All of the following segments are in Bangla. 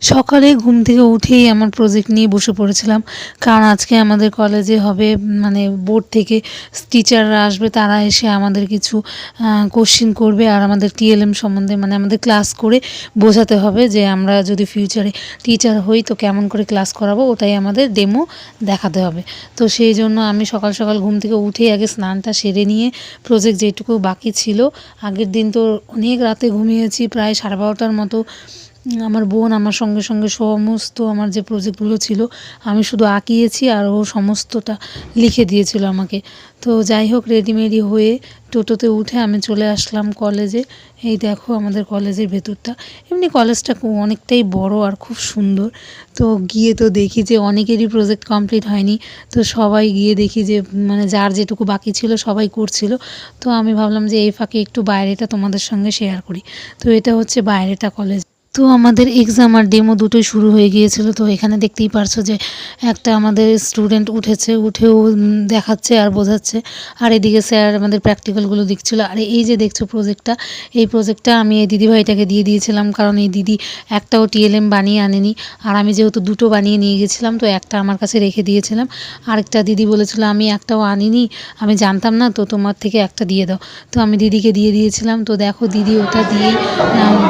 সকালে ঘুম থেকে উঠেই আমার প্রজেক্ট নিয়ে বসে পড়েছিলাম, কারণ আজকে আমাদের কলেজে হবে মানে বোর্ড থেকে টিচাররা আসবে, তারা এসে আমাদের কিছু কোশ্চেন করবে আর আমাদের টিএলএম সম্বন্ধে মানে আমাদের ক্লাস করে বোঝাতে হবে যে আমরা যদি ফিউচারে টিচার হই তো কেমন করে ক্লাস করাবো, ওটাই আমাদের ডেমো দেখাতে হবে। তো সেই জন্য আমি সকাল সকাল ঘুম থেকে উঠেই আগে স্নানটা সেরে নিয়ে প্রজেক্ট যেটুকু বাকি ছিল, আগের দিন তো অনেক রাতে ঘুমিয়েছি, প্রায় 12:30টার মতো। আমার বোন আমার সঙ্গে সঙ্গে সমস্ত আমার যে প্রজেক্টগুলো ছিল আমি শুধু আঁকিয়েছি আর ও সমস্তটা লিখে দিয়েছিল আমাকে। তো যাই হোক, রেডিমেডি হয়ে টোটোতে উঠে আমি চলে আসলাম কলেজে। এই দেখো আমাদের কলেজের ভেতরটা, এমনি কলেজটা অনেকটাই বড় আর খুব সুন্দর। তো গিয়ে তো দেখি যে অনেকেরই প্রজেক্ট কমপ্লিট হয়নি, তো সবাই গিয়ে দেখি যে মানে যার যেটুকু বাকি ছিল সবাই করছিল। তো আমি ভাবলাম যে এই ফাঁকে একটু বাইরেটা তোমাদের সঙ্গে শেয়ার করি। তো এটা হচ্ছে বাইরেটা কলেজ। তো আমাদের এক্সাম আর ডেমো দুটোই শুরু হয়ে গিয়েছিল। তো এখানে দেখতেই পারছো যে একটা আমাদের স্টুডেন্ট উঠেও দেখাচ্ছে আর বোঝাচ্ছে, আর এদিকে স্যার আমাদের প্র্যাকটিক্যালগুলো দিচ্ছিলো। আর এই যে দেখছো প্রজেক্টটা, এই প্রজেক্টটা আমি এই দিদিভাইটাকে দিয়ে দিয়েছিলাম, কারণ এই দিদি একটাও টিএলএম বানিয়ে আনেনি, আর আমি যেহেতু দুটো বানিয়ে নিয়ে গেছিলাম তো একটা আমার কাছে রেখে দিয়েছিলাম। আরেকটা দিদি বলেছিল আমি একটাও আনিনি, আমি জানতাম না, তো তোমার থেকে একটা দিয়ে দাও। তো আমি দিদিকে দিয়ে দিয়েছিলাম। তো দেখো দিদি ওটা দিয়েই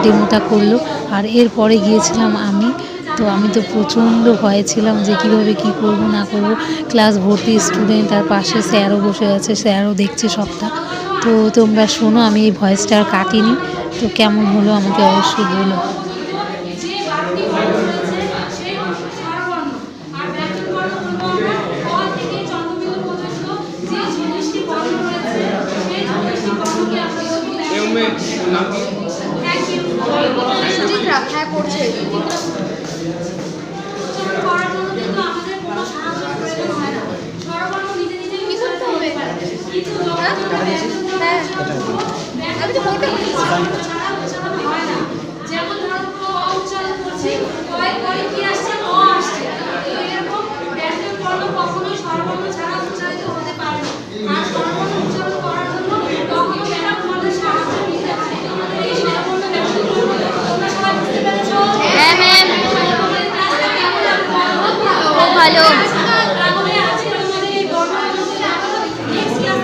ডেমোটা করলো। আর এরপরে গিয়েছিলাম আমি। তো আমি তো প্রচণ্ড ভয়ে ছিলাম যে কীভাবে কী করব না করব, ক্লাস ভর্তি স্টুডেন্ট আর পাশে স্যারও বসে আছে, স্যারও দেখছে সবটা। তো তোমরা শোনো, আমি এই ভয়েসটা আর কাটিনি। তো কেমন হলো আমাকে অবশ্যই বলো।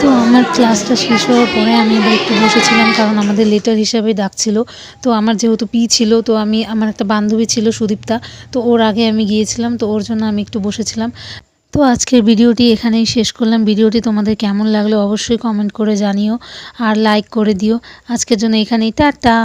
তো আমার ক্লাসটা শেষ হওয়ার পরে আমি এবার একটু বসেছিলাম, কারণ আমাদের লেটার হিসাবে ডাকছিল। তো আমার যেহেতু পি ছিল, তো আমার একটা বান্ধবী ছিল সুদীপ্তা, তো ওর আগে আমি গিয়েছিলাম, তো ওর জন্য আমি একটু বসেছিলাম। তো আজকের ভিডিওটি এখানেই শেষ করলাম। ভিডিওটি তোমাদের কেমন লাগলো অবশ্যই কমেন্ট করে জানিও, আর লাইক করে দিও। আজকের জন্য এখানেই টাটা।